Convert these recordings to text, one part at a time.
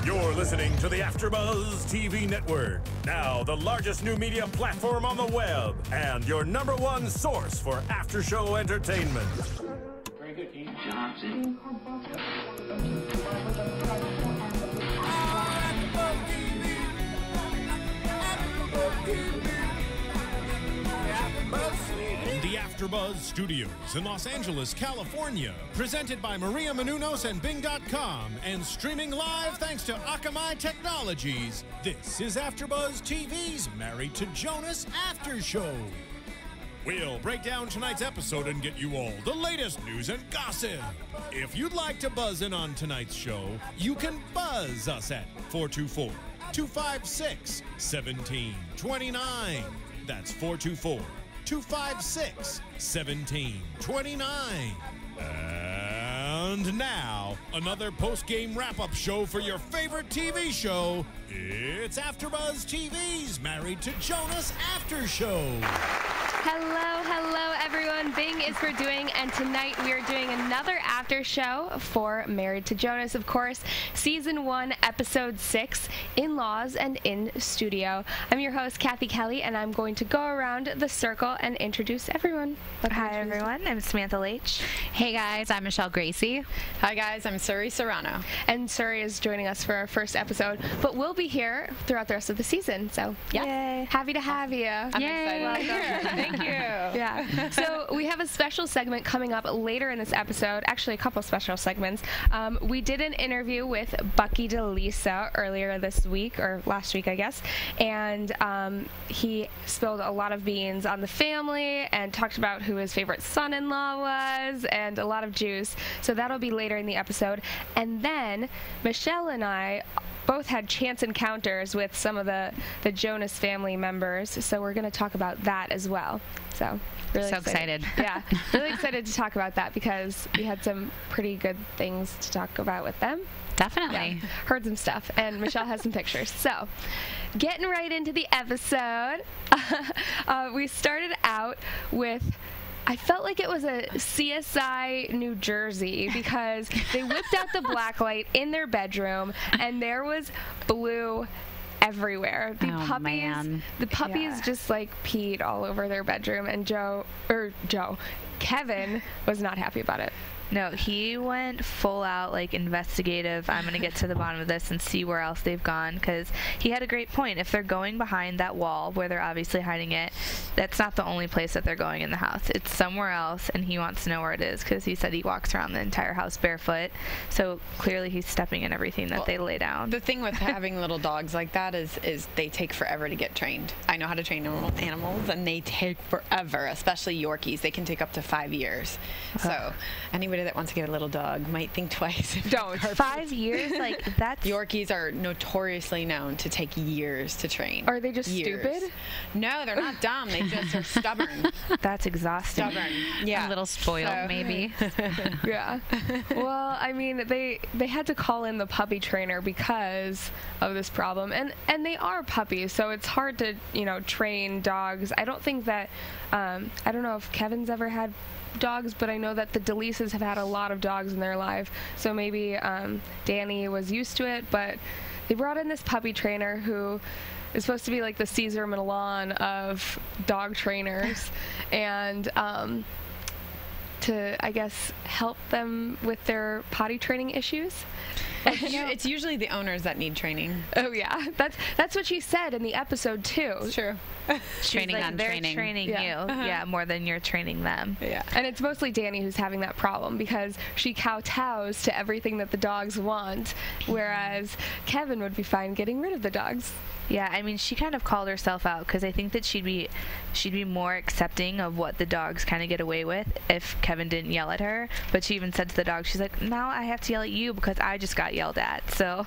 You're listening to the AFTERBUZZ TV Network, now the largest new media platform on the web, and your #1 source for after-show entertainment. Very good, Keith. Johnson. The AFTERBUZZ Studios in Los Angeles, California, presented by Maria Menounos and Bing.com, and streaming live thanks to Akamai Technologies. This is AFTERBUZZ TV's Married to Jonas After Show. We'll break down tonight's episode and get you all the latest news and gossip. If you'd like to buzz in on tonight's show, you can buzz us at 424-256-1729. That's 424-256-1729. And now, another post-game wrap-up show for your favorite TV show. It's AFTERBUZZ TV's Married to Jonas After Show. Hello, everyone. Bing is for doing, and tonight we are doing another after show for Married to Jonas, of course, Season 1, Episode 6, In-Laws and In Studio. I'm your host, Cathy Kelley, and I'm going to go around the circle and introduce everyone. Hi, everyone. I'm Samantha Laich. Hey, guys. I'm Michelle Gracie. Hi, guys. I'm Suri Serano. And Suri is joining us for our first episode, but we'll be here throughout the rest of the season, so yeah, happy to have you. I'm excited to be here. Thank you. Yeah. So we have a special segment coming up later in this episode, actually a couple special segments. We did an interview with Bucky Delisa earlier this week, or last week, I guess, and he spilled a lot of beans on the family and talked about who his favorite son-in-law was and a lot of juice. So that'll be later in the episode. And then Michelle and I both had chance encounters with some of the Jonas family members, so we're going to talk about that as well. So really excited. Yeah, really excited to talk about that because we had some pretty good things to talk about with them. Definitely. Yeah, heard some stuff, and Michelle has some pictures. So, getting right into the episode, we started out with, I felt like it was a CSI New Jersey because they whipped out the blacklight in their bedroom and there was blue everywhere. The puppies just like peed all over their bedroom, and Kevin was not happy about it. No, he went full out, like, investigative. I'm going to get to the bottom of this and see where else they've gone, because he had a great point. If they're going behind that wall where they're obviously hiding it, that's not the only place that they're going in the house. It's somewhere else, and he wants to know where it is, because he said he walks around the entire house barefoot. So clearly he's stepping in everything that they lay down. The thing with having little dogs like that is they take forever to get trained. I know how to train animals, and they take forever, especially Yorkies. They can take up to 5 years. So anybody that wants to get a little dog might think twice. Don't. 5 years? Like, that's... Yorkies are notoriously known to take years to train. Are they just stupid? No, they're not dumb. They just are stubborn. That's exhausting. Stubborn. Yeah. A little spoiled, maybe. Yeah. Well, I mean, they had to call in the puppy trainer because of this problem. And they are puppies, so it's hard to, train dogs. I don't think that, I don't know if Kevin's ever had dogs, but I know that the Delisas have had a lot of dogs in their life, so maybe Dani was used to it, but they brought in this puppy trainer who is supposed to be like the Caesar Milan of dog trainers, and to, I guess, help them with their potty training issues. It's usually the owners that need training. Oh yeah, that's what she said in the episode too. It's true. Training like, on they're training. training you, yeah, more than you're training them. Yeah. And it's mostly Dani who's having that problem because she kowtows to everything that the dogs want, whereas Kevin would be fine getting rid of the dogs. Yeah, I mean, she kind of called herself out because I think that she'd be more accepting of what the dogs kind of get away with if Kevin didn't yell at her. But she even said to the dog, she's like, now I have to yell at you because I just got yelled at. So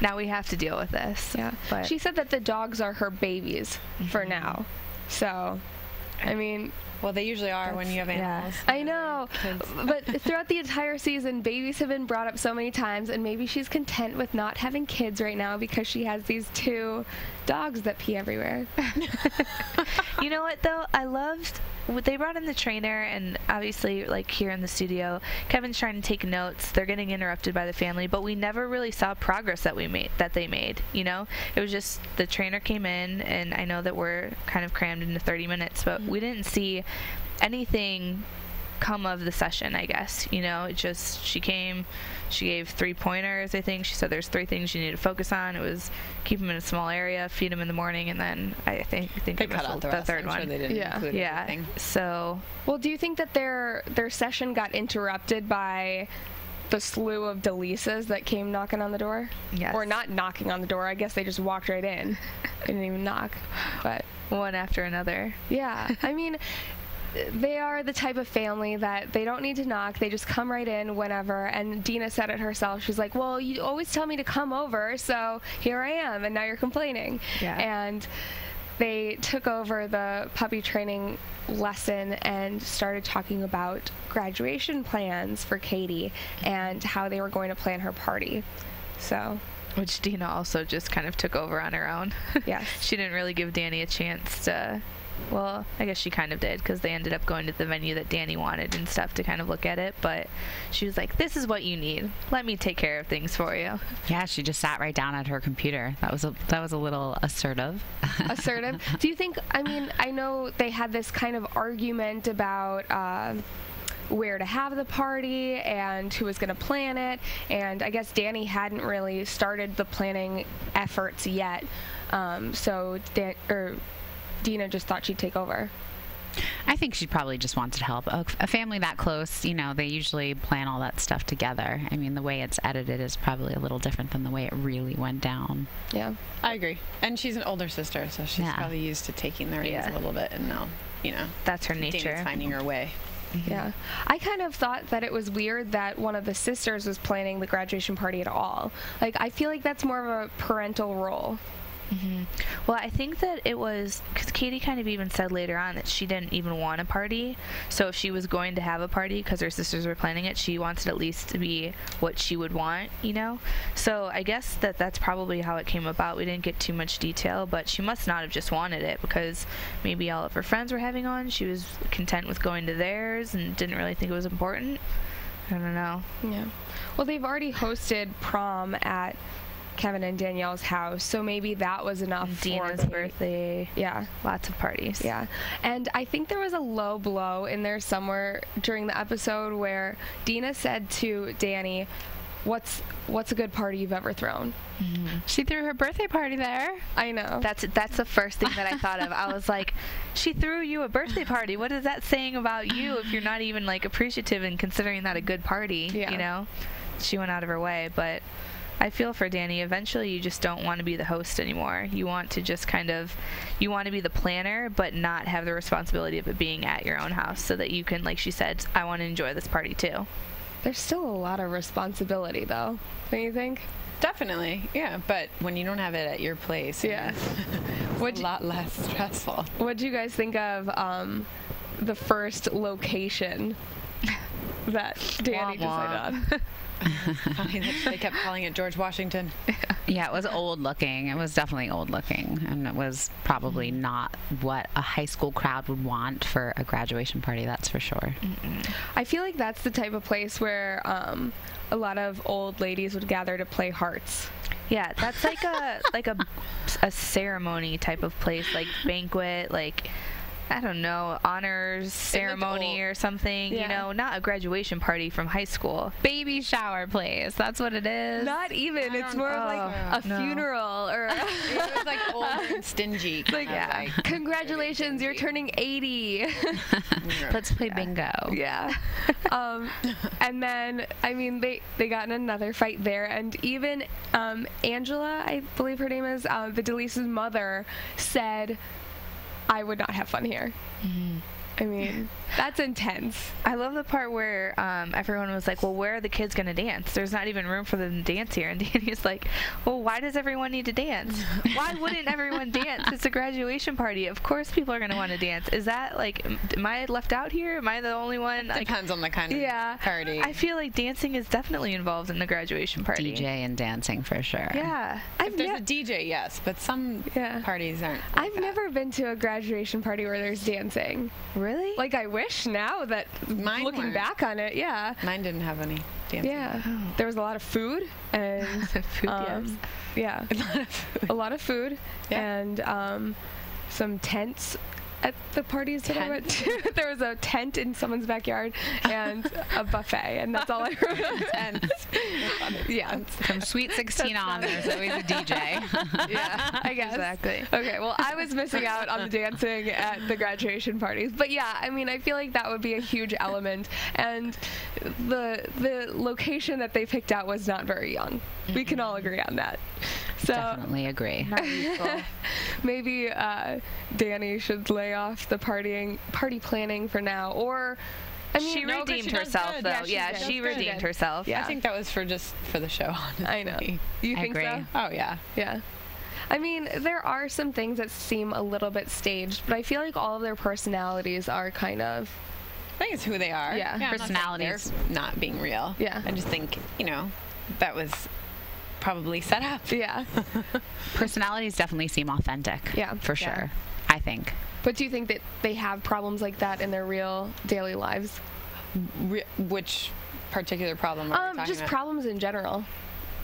now we have to deal with this. Yeah. But she said that the dogs are her babies for now. So, I mean... Well, they usually are when you have animals. Yeah. I know, but throughout the entire season, babies have been brought up so many times, and maybe she's content with not having kids right now because she has these 2 dogs that pee everywhere. You know what, though? I loved they brought in the trainer, and obviously, like, here in the studio, Kevin's trying to take notes. They're getting interrupted by the family, but we never really saw progress that they made, you know? It was just the trainer came in, and I know that we're kind of crammed into 30 minutes, but we didn't see anything come of the session, I guess. You know, it just, she came, she gave 3 pointers, I think. She said there's 3 things you need to focus on. It was keep them in a small area, feed them in the morning, and then I think they cut out the third one. Sure they didn't include everything. So, well, do you think that their session got interrupted by the slew of Delisas that came knocking on the door? Yes. Or not knocking on the door. I guess they just walked right in. They didn't even knock. But one after another. Yeah. I mean, they are the type of family that they don't need to knock. They just come right in whenever. And Dina said it herself. She's like, well, you always tell me to come over, so here I am, and now you're complaining. Yeah. And they took over the puppy training lesson and started talking about graduation plans for Katie and how they were going to plan her party. So, which Dina also just kind of took over on her own. Yes. She didn't really give Dani a chance to, well, I guess she kind of did, because they ended up going to the venue that Dani wanted and stuff to kind of look at it, but she was like, this is what you need. Let me take care of things for you. Yeah, she just sat right down at her computer. That was a little assertive. Assertive. Do you think, I mean, I know they had this kind of argument about where to have the party and who was going to plan it, and I guess Dani hadn't really started the planning efforts yet, so Dina just thought she'd take over. I think she probably just wanted help. A family that close, you know, they usually plan all that stuff together. I mean, the way it's edited is probably a little different than the way it really went down. Yeah, I agree. And she's an older sister, so she's probably used to taking the reins a little bit, and now, you know, that's her nature. Dana's finding her way. Yeah. I kind of thought that it was weird that one of the sisters was planning the graduation party at all. Like, I feel like that's more of a parental role. Mm-hmm. Well, I think that it was because Katie kind of even said later on that she didn't even want a party. So if she was going to have a party because her sisters were planning it, she wants it at least to be what she would want, you know? So I guess that's probably how it came about. We didn't get too much detail, but she must not have just wanted it because maybe all of her friends were having one. She was content with going to theirs and didn't really think it was important. I don't know. Yeah. Well, they've already hosted prom at Kevin and Danielle's house, so maybe that was enough for Dina's birthday. Yeah. Lots of parties. Yeah. And I think there was a low blow in there somewhere during the episode where Dina said to Dani, what's a good party you've ever thrown? Mm-hmm. She threw her birthday party there. I know. That's the first thing that I thought of. I was like, she threw you a birthday party. What is that saying about you if you're not even, like, appreciative and considering that a good party, you know? She went out of her way, but I feel for Dani. Eventually, you just don't want to be the host anymore. You want to just you want to be the planner, but not have the responsibility of it being at your own house so that you can, like she said, I want to enjoy this party too. There's still a lot of responsibility, though, don't you think? Definitely, yeah. But when you don't have it at your place, it's a lot less stressful. What do you guys think of the first location that Dani decided on? Funny that they kept calling it George Washington. Yeah, it was old looking. It was definitely old looking, and it was probably not what a high school crowd would want for a graduation party, that's for sure. I feel like that's the type of place where a lot of old ladies would gather to play hearts. Yeah, that's like a ceremony type of place, like banquet, like, I don't know, honors ceremony or something, you know, not a graduation party from high school. Baby shower place, that's what it is. Not even, it's more of like a funeral or it was like old and stingy. Like, congratulations, you're turning 80. Let's play bingo. Yeah. And then, I mean, they got in another fight there, and even Angela, I believe her name is, the Delisa's mother, said, I would not have fun here. I mean, that's intense. I love the part where everyone was like, well, where are the kids going to dance? There's not even room for them to dance here. And Dani's like, well, why does everyone need to dance? Why wouldn't everyone dance? It's a graduation party. Of course people are going to want to dance. Is that, like, am I left out here? Am I the only one? Depends on the kind of party. I feel like dancing is definitely involved in the graduation party. DJ and dancing for sure. Yeah. If there's a DJ, yes, but some parties aren't. I've never been to a graduation party where there's dancing. Really? Like, I wish now that looking back on it, Mine didn't have any dancing. Yeah. There was a lot of food and food, yes. Yeah. A lot of food and some tents at the parties that I went to. There was a tent in someone's backyard and a buffet, and that's all I remember. Yeah. From Sweet 16 on, there's always a DJ. Yeah, I guess. Exactly. Okay, well, I was missing out on the dancing at the graduation parties. But yeah, I mean, I feel like that would be a huge element. And the location that they picked out was not very young. We can all agree on that. So Definitely agree. maybe Dani should lay off the party planning for now, or I mean, she redeemed herself, though. Yeah, she redeemed herself. Yeah. I think that was just for the show, honestly. I know. You think agree. so? Oh, yeah. Yeah. I mean, there are some things that seem a little bit staged, but I feel like all of their personalities are kind of... I think it's who they are. Yeah. Personalities. They're not being real. Yeah. I just think, that was probably set up. Yeah. Personalities definitely seem authentic. Yeah. For sure. I think. But do you think that they have problems like that in their real daily lives? Which particular problem are we talking just about? problems in general.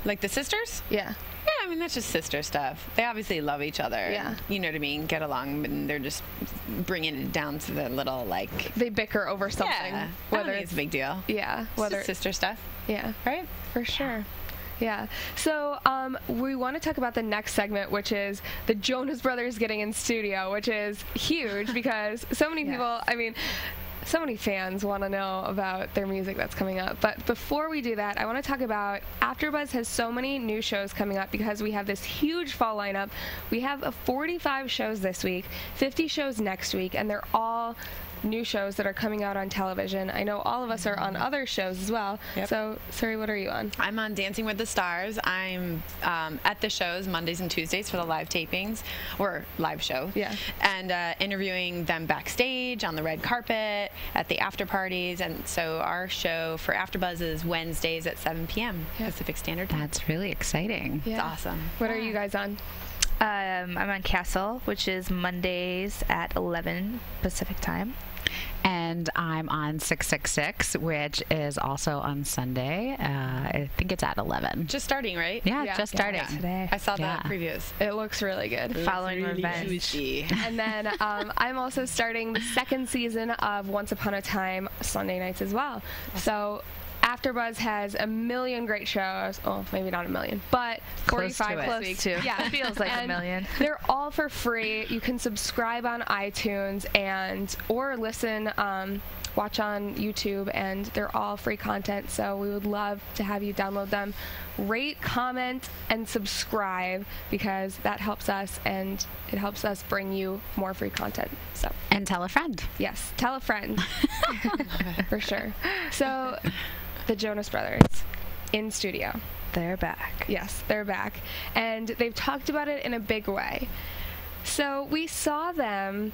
Like the sisters? Yeah. Yeah, I mean, that's just sister stuff. They obviously love each other. Yeah. And, you know what I mean? Get along, but they're just bringing it down to the little, like... They bicker over something. Yeah. Whether it's a big deal. Yeah. It's Whether just sister stuff. Yeah. Right? For sure. Yeah. So we want to talk about the next segment, which is the Jonas Brothers getting in studio, which is huge because so many people, I mean, so many fans want to know about their music that's coming up. But before we do that, I want to talk about AfterBuzz has so many new shows coming up because we have this huge fall lineup. We have 45 shows this week, 50 shows next week, and they're all new shows that are coming out on television. I know all of us are on other shows as well. Yep. So, Suri, what are you on? I'm on Dancing with the Stars. I'm at the shows Mondays and Tuesdays for the live tapings, or live show. Yeah. And interviewing them backstage, on the red carpet, at the after parties. And so our show for AfterBuzz is Wednesdays at 7 p.m. Pacific Standard Time. That's really exciting. It's awesome. What are you guys on? I'm on Castle, which is Mondays at 11 Pacific time. And I'm on 666, which is also on Sunday. I think it's at 11. Just starting, right? Yeah, just starting. Today. I saw the Yeah. previews. It looks really good. Following Revenge. Juicy. And then I'm also starting the second season of Once Upon a Time Sunday nights as well. So AfterBuzz has a million great shows. Oh, maybe not a million, but 45 Close this to. week. Yeah, It feels like a million. They're all for free. You can subscribe on iTunes or listen, watch on YouTube, and they're all free content. So we would love to have you download them. Rate, comment, and subscribe because that helps us, and it helps us bring you more free content. So. And tell a friend. Yes, tell a friend. For sure. So, the Jonas Brothers in studio. They're back. Yes, they're back. And they've talked about it in a big way. So, we saw them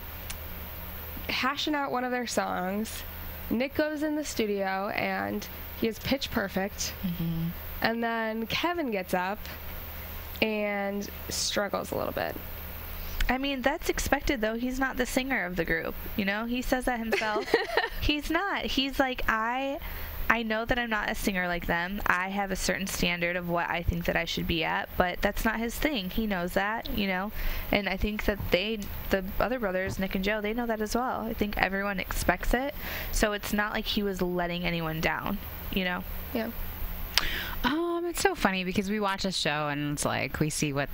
hashing out one of their songs. Nick goes in the studio and he is pitch perfect. Mm-hmm. And then Kevin gets up and struggles a little bit. I mean, that's expected, though. He's not the singer of the group. You know, he says that himself. He's not. He's like, I know that I'm not a singer like them. I have a certain standard of what I think that I should be at, but that's not his thing. He knows that, you know. And I think that the other brothers, Nick and Joe, they know that as well. I think everyone expects it. So it's not like he was letting anyone down, you know. Yeah. It's so funny because we watch a show and it's like we see what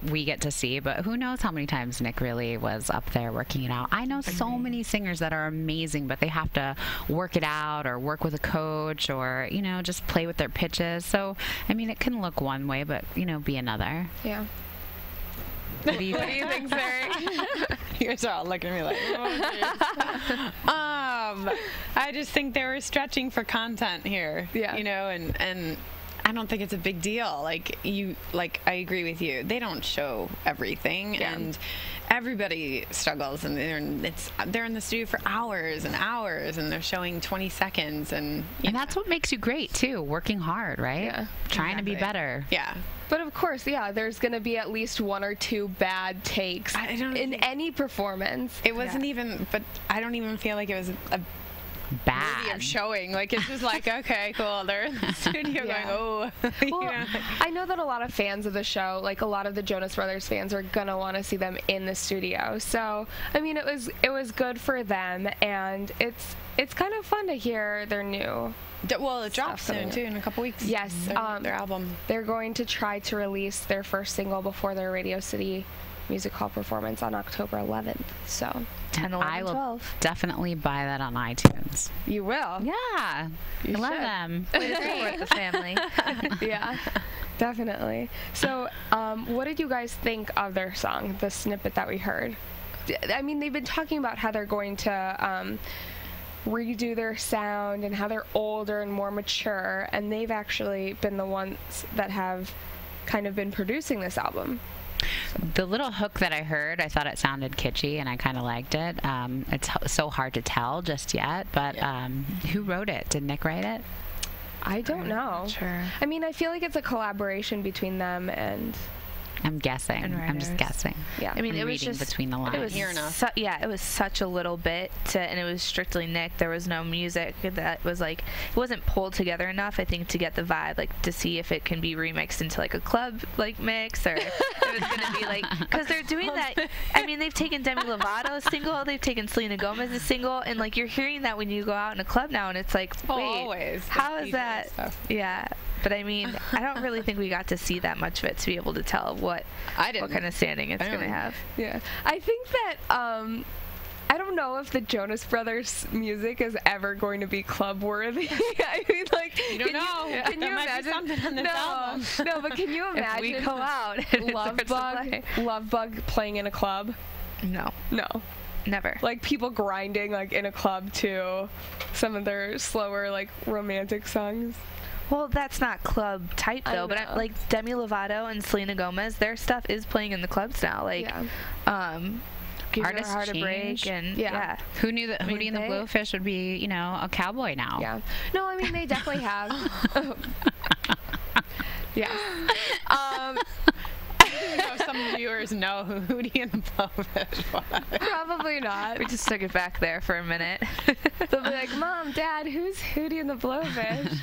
we get to see, but who knows how many times Nick really was up there working it out. I know so many singers that are amazing, but they have to work it out or work with a coach or, you know, just play with their pitches. So, I mean, it can look one way, but, you know, be another. Yeah. What do you What do you think, Suri? You guys are all looking at me like, oh, I just think they were stretching for content here. Yeah. You know, and I don't think it's a big deal. Like I agree with you. They don't show everything, and everybody struggles, and they're in the studio for hours and hours, and they're showing 20 seconds, and that's what makes you great too. Working hard, right? Yeah. Trying to be better. Yeah. But of course, there's going to be at least one or two bad takes in any performance. It wasn't even, but I don't even feel like it was a bad movie of showing. Like, it's just like, okay, cool. They're in the studio going, oh. Well, I know that a lot of fans of the show, like a lot of the Jonas Brothers fans, are gonna want to see them in the studio. So, I mean, it was good for them, and it's kind of fun to hear their new. Well, it drops soon too, in a couple weeks. Yes, their album. They're going to try to release their first single before their Radio City Music Hall performance on October 11th. So 10, 11, I will 12. definitely buy that on iTunes. You will. Yeah, I love them. Way to support the family. Yeah, definitely. So, what did you guys think of their song, the snippet that we heard? I mean, they've been talking about how they're going to redo their sound and how they're older and more mature, and they've actually been the ones that have kind of been producing this album. The little hook that I heard, I thought it sounded kitschy, and I kind of liked it. It's so hard to tell just yet, but who wrote it? Did Nick write it? I don't know. Sure. I mean, I feel like it's a collaboration between them and... I'm guessing. I'm just guessing. Yeah. I mean, it was reading just between the lines. It was it was such a little bit, and it was strictly Nick. There was no music that was like, it wasn't pulled together enough, I think, to get the vibe, like to see if it can be remixed into like a club like mix, or if it's gonna be like, because they're doing that. I mean, they've taken Demi Lovato's single, they've taken Selena Gomez's single, and like you're hearing that when you go out in a club now, and it's like, wait, always. How is that? Yeah. But I mean, I don't really think we got to see that much of it to be able to tell what kind of standing it's going to have. Yeah. I think that, I don't know if the Jonas Brothers music is ever going to be club worthy. I mean, like, you don't know. Can you imagine something on this album? No, but can you imagine if we go out and Love Bug playing in a club? No. Never. Like people grinding like in a club to some of their slower like romantic songs. Well, that's not club type though, but like Demi Lovato and Selena Gomez, their stuff is playing in the clubs now. Like, Give Artists Your Heart a Break, and who knew that Hootie and the Blowfish would be, a cowboy now? Yeah. No, I mean they definitely have. Yeah. Some viewers know who Hootie and the Blowfish was. Probably not. We just took it back there for a minute. They'll be like, Mom, Dad, who's Hootie and the Blowfish?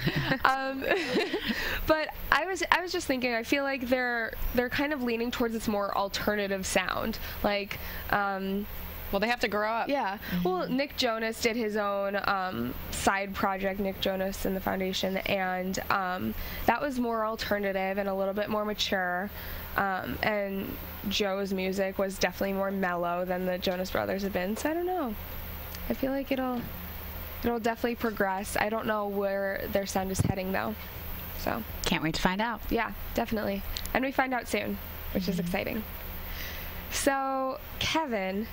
But I was just thinking, I feel like they're kind of leaning towards this more alternative sound. Like, well, they have to grow up. Yeah. Mm-hmm. Well, Nick Jonas did his own side project, Nick Jonas and the Foundation, and that was more alternative and a little bit more mature. And Joe's music was definitely more mellow than the Jonas Brothers have been. So I don't know. I feel like it'll definitely progress. I don't know where their sound is heading though. So can't wait to find out. Yeah, definitely. And we find out soon, which is exciting. So Kevin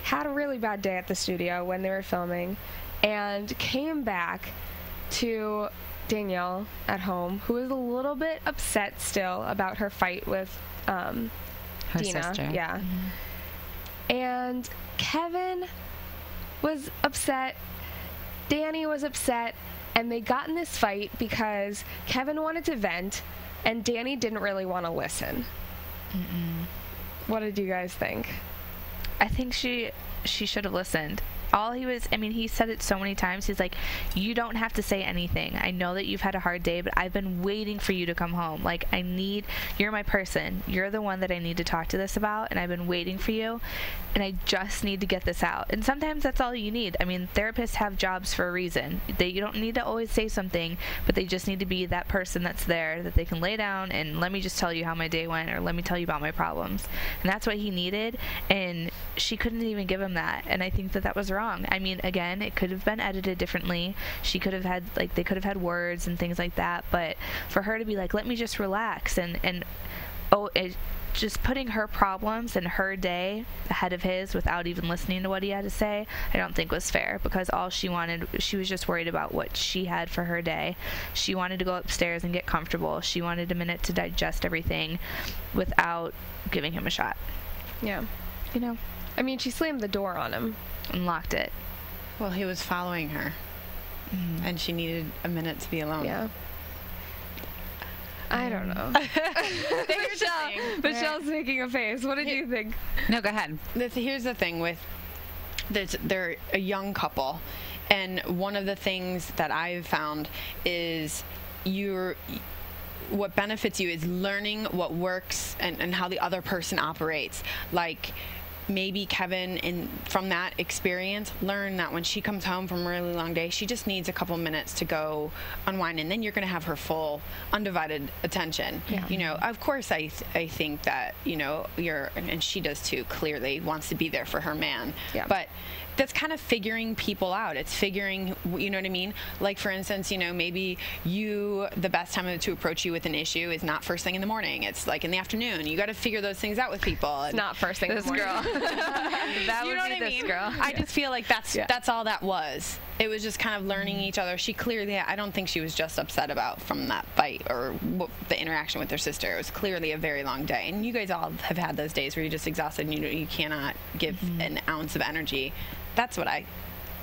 had a really bad day at the studio when they were filming and came back to Danielle at home, who was a little bit upset still about her fight with her Dina. sister. Yeah. Mm-hmm. And Kevin was upset. Dani was upset. And they got in this fight because Kevin wanted to vent and Dani didn't really want to listen. Mm-mm. What did you guys think? I think she should have listened. He said it so many times. He's like, you don't have to say anything. I know that you've had a hard day, but I've been waiting for you to come home. Like, you're my person. You're the one that I need to talk to this about, and I've been waiting for you, and I just need to get this out. And sometimes that's all you need. I mean, therapists have jobs for a reason. You don't need to always say something, but they just need to be that person that's there, that they can lay down and let me just tell you how my day went, or let me tell you about my problems. And that's what he needed, and she couldn't even give him that. And I think that was wrong. I mean, again, it could have been edited differently. She could have had, they could have had words and things like that, but for her to be like, let me just relax, and just putting her problems and her day ahead of his without even listening to what he had to say, I don't think was fair, because all she wanted, she was just worried about what she had for her day. She wanted to go upstairs and get comfortable. She wanted a minute to digest everything without giving him a shot. Yeah. You know? I mean, she slammed the door on him. And locked it. Well, he was following her. And she needed a minute to be alone. Yeah. I don't know. Michelle's making a face. What did you think? No, go ahead. Here's the thing with they're a young couple, and one of the things that I've found is what benefits you is learning what works and how the other person operates. Like, maybe Kevin, from that experience, learn that when she comes home from a really long day, she just needs a couple minutes to go unwind, and then you're going to have her full, undivided attention. Yeah. You know, of course, I think that, you know, and she does too, clearly wants to be there for her man. Yeah. But that's kind of figuring people out. It's figuring, you know what I mean? Like, for instance, you know, maybe the best time to approach you with an issue is not first thing in the morning. It's like in the afternoon. You got to figure those things out with people. It's not first thing in the morning. That You would know be what I this mean? girl. I just feel like that's all that was. It was just kind of learning each other. She clearly, I don't think she was just upset about from that fight or the interaction with her sister. It was clearly a very long day. And you guys all have had those days where you're just exhausted and you cannot give an ounce of energy. That's what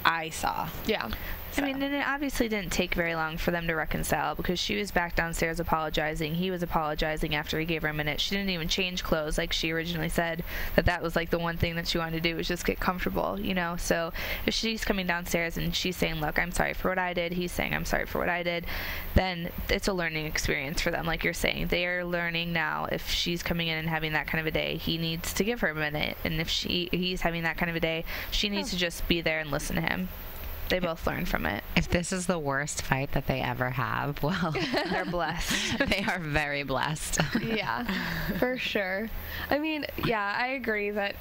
I saw. Yeah. I mean, and it obviously didn't take very long for them to reconcile, because she was back downstairs apologizing. He was apologizing after he gave her a minute. She didn't even change clothes like she originally said. That was like the one thing that she wanted to do, was just get comfortable, you know? So if she's coming downstairs and she's saying, look, I'm sorry for what I did, he's saying, I'm sorry for what I did, then it's a learning experience for them. Like you're saying, they are learning now. If she's coming in and having that kind of a day, he needs to give her a minute. And if he's having that kind of a day, she needs to just be there and listen to him. They both learn from it. If this is the worst fight that they ever have, well, they're blessed. They are very blessed. Yeah, for sure. I mean, yeah, I agree that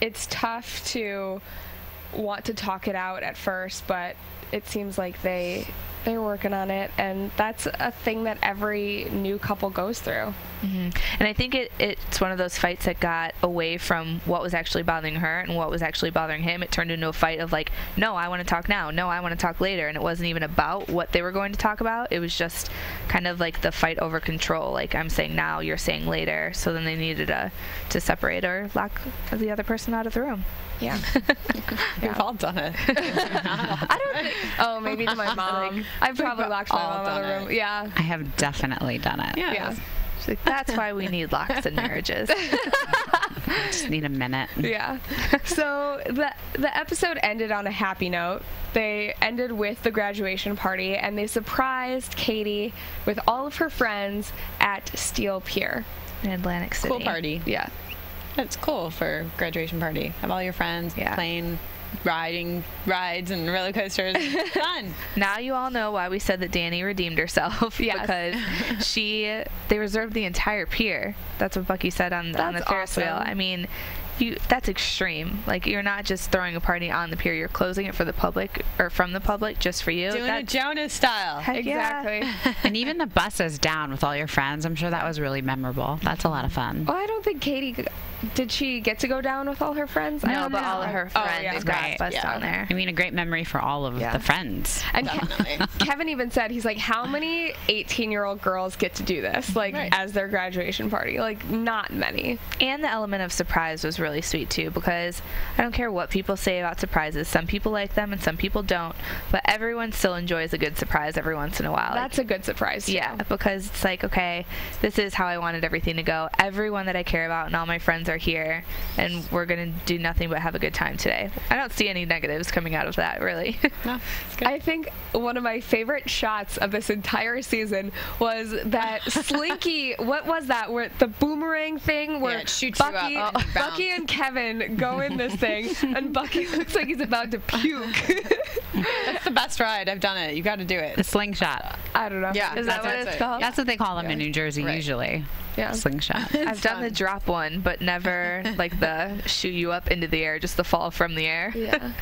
it's tough to want to talk it out at first, but it seems like they're working on it, and that's a thing that every new couple goes through. Mm-hmm. And I think it's one of those fights that got away from what was actually bothering her and what was actually bothering him. It turned into a fight of like, no, I want to talk now. No, I want to talk later. And it wasn't even about what they were going to talk about. It was just kind of like the fight over control. Like, I'm saying now, you're saying later. So then they needed to separate or lock the other person out of the room. Yeah. We've all done it. I don't think. Oh, maybe to my mom. I've probably locked my mom out of the room. Yeah. I have definitely done it. Yeah. She's like, that's why we need locks in marriages. Just need a minute. Yeah. So the episode ended on a happy note. They ended with the graduation party, and they surprised Katie with all of her friends at Steel Pier in Atlantic City. Cool party. Yeah. It's cool for graduation party. Have all your friends playing, riding rides and roller coasters. Fun. Now you all know why we said that Dani redeemed herself. Yes. Because they reserved the entire pier. That's what Bucky said on the Ferris wheel. I mean, that's extreme. Like, you're not just throwing a party on the pier, you're closing it for the public, or from the public, just for you. Doing a Jonas style. Exactly. Yeah. And even the buses down with all your friends, I'm sure that was really memorable. That's a lot of fun. Well, I don't think Katie... Did she get to go down with all her friends? No, but all of her friends got bus down there. I mean, a great memory for all of the friends. And Kevin even said, he's like, how many 18-year-old girls get to do this, like, as their graduation party? Like, not many. And the element of surprise was really sweet, too, because I don't care what people say about surprises. Some people like them and some people don't, but everyone still enjoys a good surprise every once in a while. That's a good surprise, too. Yeah, because it's like, okay, this is how I wanted everything to go. Everyone that I care about and all my friends are here, and we're going to do nothing but have a good time today. I don't see any negatives coming out of that, really. No, it's good. I think one of my favorite shots of this entire season was that slinky, what was that, where the boomerang thing, where it shoots Bucky, you up. Bucky and Kevin go in this thing, and Bucky looks like he's about to puke. That's the best ride. I've done it. You got to do it. The slingshot. I don't know. Yeah, Is that what it's called? That's what they call them in New Jersey usually. slingshot. I've done the drop one, but never like the shoot you up into the air, just the fall from the air. Yeah.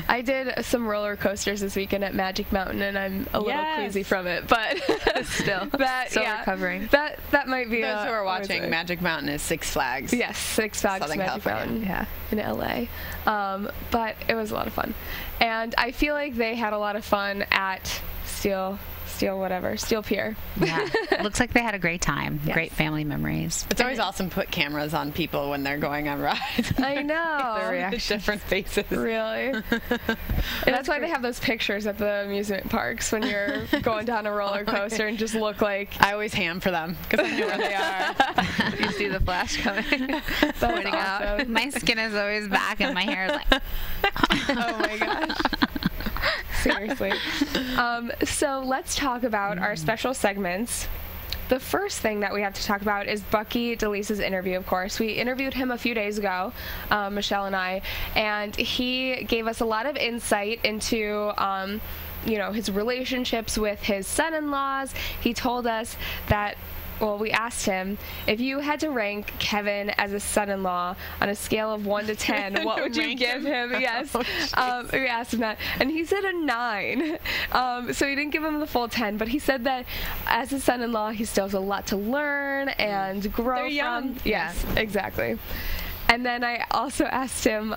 I did some roller coasters this weekend at Magic Mountain, and I'm a little queasy from it, but still, that, still recovering. That might be those who are watching. Magic Mountain is Six Flags. Yes, Six Flags Southern Magic California. Mountain in LA. But it was a lot of fun. And I feel like they had a lot of fun at Steel Pier. Yeah. Looks like they had a great time. Yes. Great family memories. It's always awesome to put cameras on people when they're going on rides. I know. Their reactions. Different faces. Really? That's why they have those pictures at the amusement parks when you're going down a roller coaster and just look like... I always ham for them because I know where they are. You see the flash coming. Pointing out. My skin is always back and my hair is like... Oh my gosh. Seriously. So let's talk about our special segments. The first thing that we have to talk about is Bucky Delisa's interview, of course. We interviewed him a few days ago, Michelle and I, and he gave us a lot of insight into his relationships with his son-in-laws. He told us that, well, we asked him, if you had to rank Kevin as a son-in-law on a scale of 1 to 10, what would you give him? Yes. We asked him that. And he said a 9. So he didn't give him the full 10, but he said that as a son-in-law, he still has a lot to learn and grow They're young. from. Yes, exactly. And then I also asked him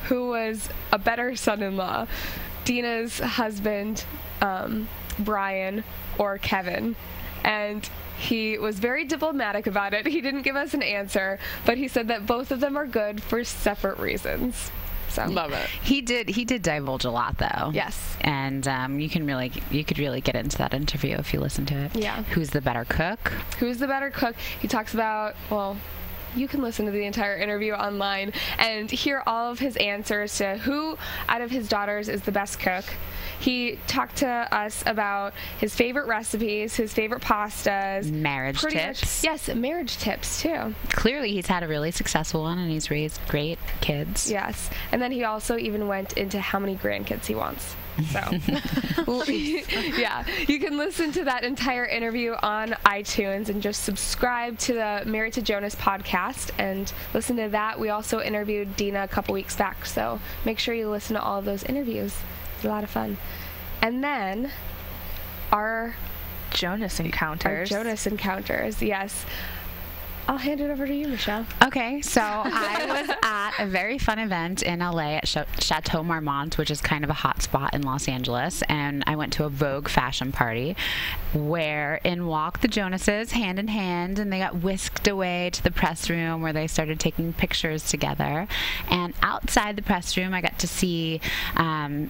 who was a better son-in-law, Dina's husband, Brian, or Kevin. And he was very diplomatic about it. He didn't give us an answer, but he said that both of them are good for separate reasons. So love it. He did divulge a lot, though. Yes. And you could really get into that interview if you listen to it. Yeah. Who's the better cook? Who's the better cook? He talks about, well, you can listen to the entire interview online and hear all of his answers to who out of his daughters is the best cook. He talked to us about his favorite recipes, his favorite pastas. Marriage tips. Yes, marriage tips, too. Clearly, he's had a really successful one, and he's raised great kids. Yes. And then he also even went into how many grandkids he wants. So, yeah, you can listen to that entire interview on iTunes and just subscribe to the Married to Jonas podcast and listen to that. We also interviewed Dina a couple weeks back, so make sure you listen to all of those interviews. It's a lot of fun. And then our Jonas encounters. Yes. I'll hand it over to you, Michelle. Okay, so I was at a very fun event in LA at Chateau Marmont, which is kind of a hot spot in Los Angeles, and I went to a Vogue fashion party where in walked the Jonases hand in hand, and they got whisked away to the press room where they started taking pictures together. And outside the press room, I got to see Dani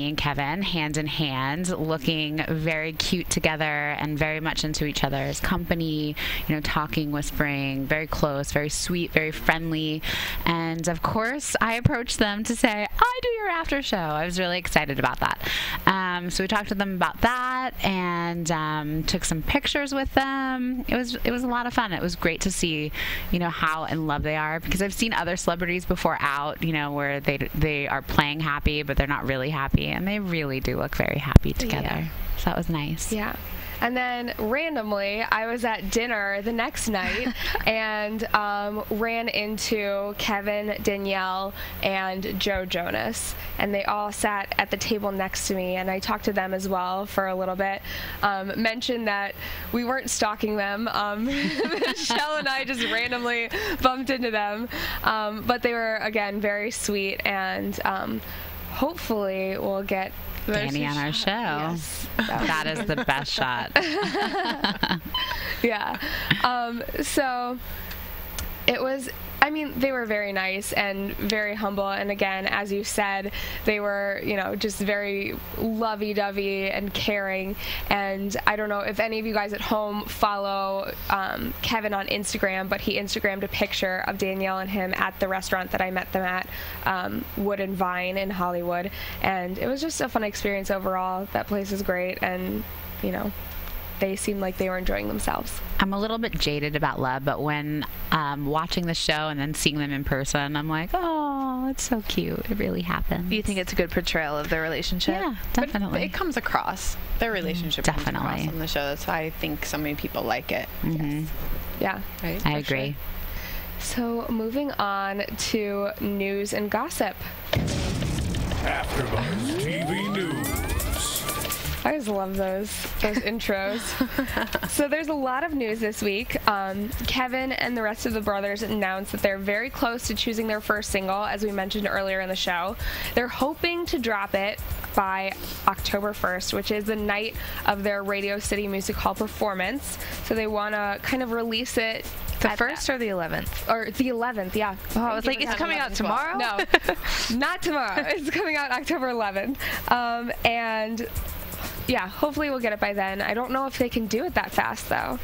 and Kevin hand in hand, looking very cute together and very much into each other's company, talking, whispering, very close, very sweet, very friendly. And of course, I approached them to say, I do your after show. I was really excited about that. So we talked to them about that and took some pictures with them. It was a lot of fun. It was great to see, how in love they are, because I've seen other celebrities before out, where they are playing happy, but they're not really happy, and they really do look very happy together. Yeah. So that was nice. Yeah. And then randomly, I was at dinner the next night and ran into Kevin, Danielle, and Joe Jonas. And they all sat at the table next to me, and I talked to them as well for a little bit. Mentioned that we weren't stalking them. Michelle and I just randomly bumped into them. But they were, again, very sweet, and hopefully we'll get Dani on our show. Yes. That is the best shot. Yeah. So it was, they were very nice and very humble. And again, as you said, they were, just very lovey-dovey and caring. And I don't know if any of you guys at home follow Kevin on Instagram, but he Instagrammed a picture of Danielle and him at the restaurant that I met them at, Wood and Vine in Hollywood. And it was just a fun experience overall. That place is great. And, they seemed like they were enjoying themselves. I'm a little bit jaded about love, but when watching the show and then seeing them in person, I'm like, oh, it's so cute. It really happens. You think it's a good portrayal of their relationship? Yeah, definitely. But it comes across. Their relationship comes across on the show. That's why I think so many people like it. Mm-hmm. Yeah. Right? I agree. So moving on to news and gossip. AfterBuzz TV News. I just love those intros. So there's a lot of news this week. Kevin and the rest of the brothers announced that they're very close to choosing their first single, as we mentioned earlier in the show. They're hoping to drop it by October 1st, which is the night of their Radio City Music Hall performance. So they want to kind of release it. The 1st or the 11th? Or the 11th, yeah. Oh, I was like, it's coming out tomorrow? No, not tomorrow. It's coming out October 11th. And yeah, hopefully we'll get it by then. I don't know if they can do it that fast, though.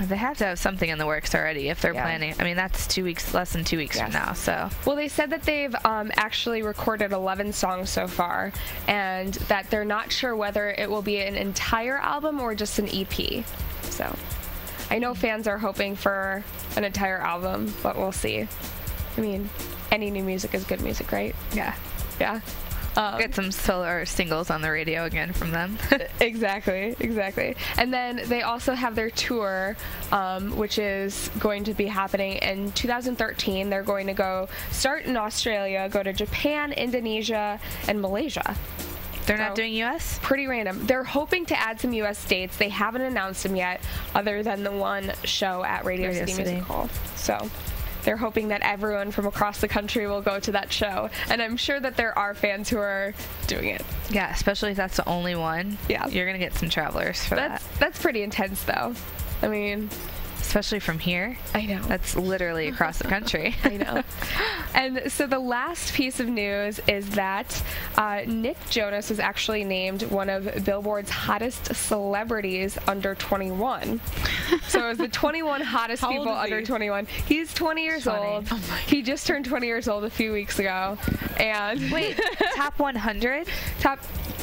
They have to have something in the works already if they're planning. I mean, that's 2 weeks, less than 2 weeks from now, so. Well, they said that they've actually recorded 11 songs so far, and that they're not sure whether it will be an entire album or just an EP. So I know fans are hoping for an entire album, but we'll see. I mean, any new music is good music, right? Yeah. Yeah. Get some singles on the radio again from them. Exactly. And then they also have their tour, which is going to be happening in 2013. They're going to start in Australia, go to Japan, Indonesia, and Malaysia. They're not doing U.S.? Pretty random. They're hoping to add some U.S. dates. They haven't announced them yet, other than the one show at Radio City Music Hall. So they're hoping that everyone from across the country will go to that show. And I'm sure that there are fans who are doing it. Yeah, especially if that's the only one. Yeah. You're going to get some travelers for that. That's pretty intense, though. I mean, especially from here. I know. That's literally across the country. I know. And so the last piece of news is that Nick Jonas was actually named one of Billboard's hottest celebrities under 21. So it was the 21 hottest people under 21. He's 20 years old. Oh he just turned 20 years old a few weeks ago. And wait, top 100?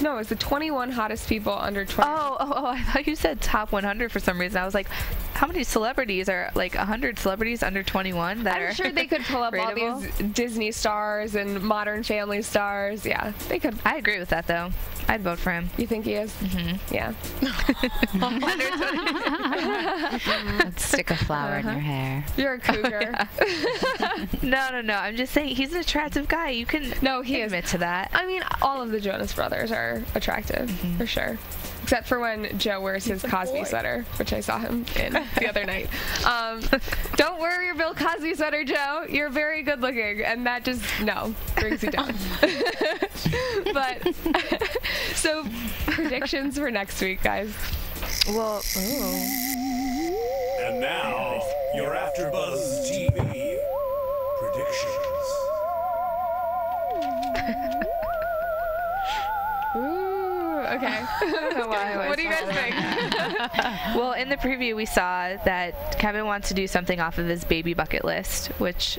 No, it's the 21 hottest people under 20. Oh, I thought you said top 100 for some reason. I was like, how many celebrities are, like 100 celebrities under 21 that I'm sure they could pull up all these Disney stars and Modern Family stars. Yeah, they could. I agree with that, though. I'd vote for him. You think he is? Mm-hmm. Yeah. Let's stick a flower in your hair. You're a cougar. No. I'm just saying he's an attractive guy. You can admit to that. I mean, all of the Jonas Brothers are attractive, for sure. Except for when Joe wears his Cosby sweater, which I saw him in the other night. Don't wear your Bill Cosby sweater, Joe. You're very good looking, and that just, brings you down. But, so, predictions for next week, guys. Well, And now, your AfterBuzz TV predictions. Okay. What do you guys think? Well, in the preview, we saw that Kevin wants to do something off of his baby bucket list, which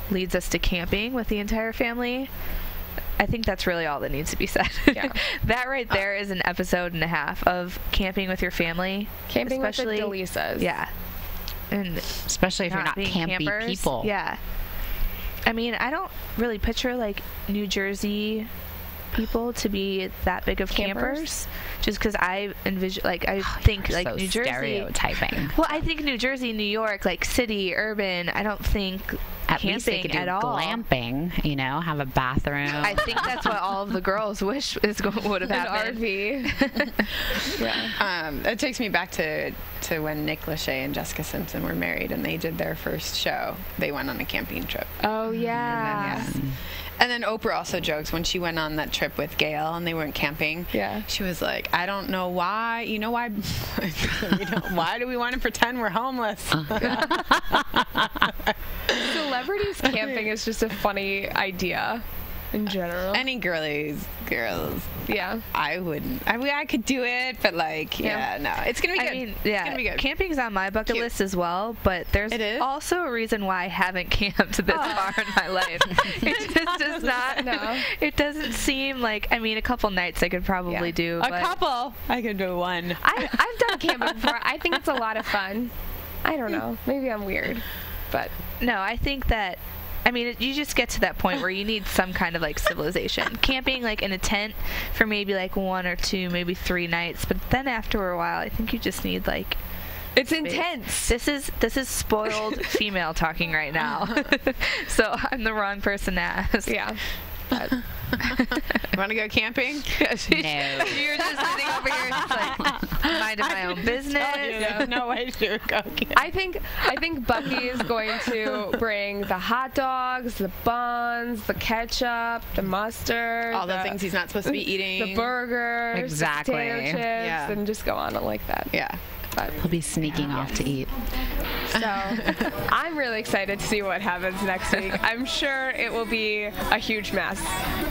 leads us to camping with the entire family. I think that's really all that needs to be said. Yeah. That right there is an episode and a half of camping with your family. Camping with the Delisas. Yeah. And especially if you're not campy campers. people. Yeah. I mean, I don't really picture, like, New Jersey people to be that big of campers, just because I envision, like, I think like so New Jersey stereotyping. Well, I think New Jersey, New York, like city, urban. I don't think at least they could do glamping, have a bathroom. I think that's what all of the girls wish would have happened. An RV. Yeah. It takes me back to when Nick Lachey and Jessica Simpson were married and they did their first show. They went on a camping trip. Oh yeah. And then Oprah also jokes when she went on that trip with Gail and they went camping. Yeah. She was like, I don't know why. You know why? Why do we want to pretend we're homeless? Celebrities camping is just a funny idea in general. Any girls. Yeah. I wouldn't. I mean, I could do it, but no. It's going to be good. I mean, it's going to be good. Camping's on my bucket list as well, but there's also a reason why I haven't camped this far in my life. It just does not. No. It doesn't seem like, I mean, a couple nights I could probably do. A couple? I could do one. I've done camping before. I think it's a lot of fun. I don't know. Maybe I'm weird, but no, I think that I mean, you just get to that point where you need some kind of like civilization. Camping like in a tent for maybe like 1 or 2, maybe 3 nights, but then after a while, I think you just need like. It's intense. This is spoiled female talking right now. So I'm the wrong person to ask. Yeah. You want to go camping? No. You're just sitting over here just like minding my own business. No way to go camping. I think Bucky is going to bring the hot dogs, the buns, the ketchup, the mustard, All the things he's not supposed to be eating. the burgers, Exactly. the potato chips, Yeah. and just go on like that. Yeah. But, He'll be sneaking off to eat. so I'm really excited to see what happens next week. I'm sure it will be a huge mess.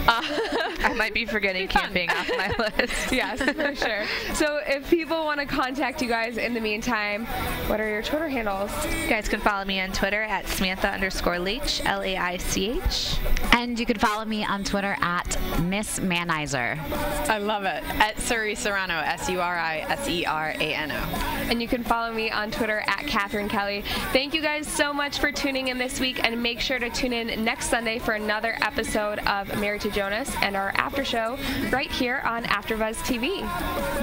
I might be forgetting camping off my list. Yes, for sure. So if people want to contact you guys in the meantime, what are your Twitter handles? You guys can follow me on Twitter at Samantha_Laich, Laich. And you can follow me on Twitter at Miss Manizer. I love it. At Suri Serano, SURISERANO. And you can follow me on Twitter at Cathy Kelley. Thank you guys so much for tuning in this week, and make sure to tune in next Sunday for another episode of Married to Jonas and our after show right here on AFTERBUZZ TV.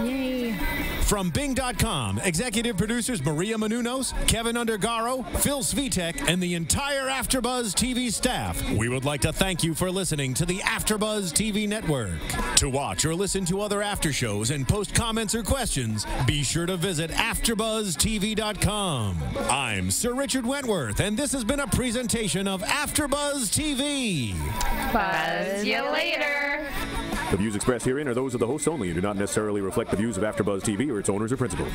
Yay. From Bing.com, executive producers Maria Menounos, Kevin Undergaro, Phil Svitek, and the entire AFTERBUZZ TV staff, we would like to thank you for listening to the AFTERBUZZ TV network. To watch or listen to other after shows and post comments or questions, be sure to visit AFTERBUZZTV.com. I'm Sir Richard Wentworth, and this has been a presentation of AFTERBUZZ TV. Buzz you later. The views expressed herein are those of the hosts only and do not necessarily reflect the views of AFTERBUZZ TV or its owners or principals.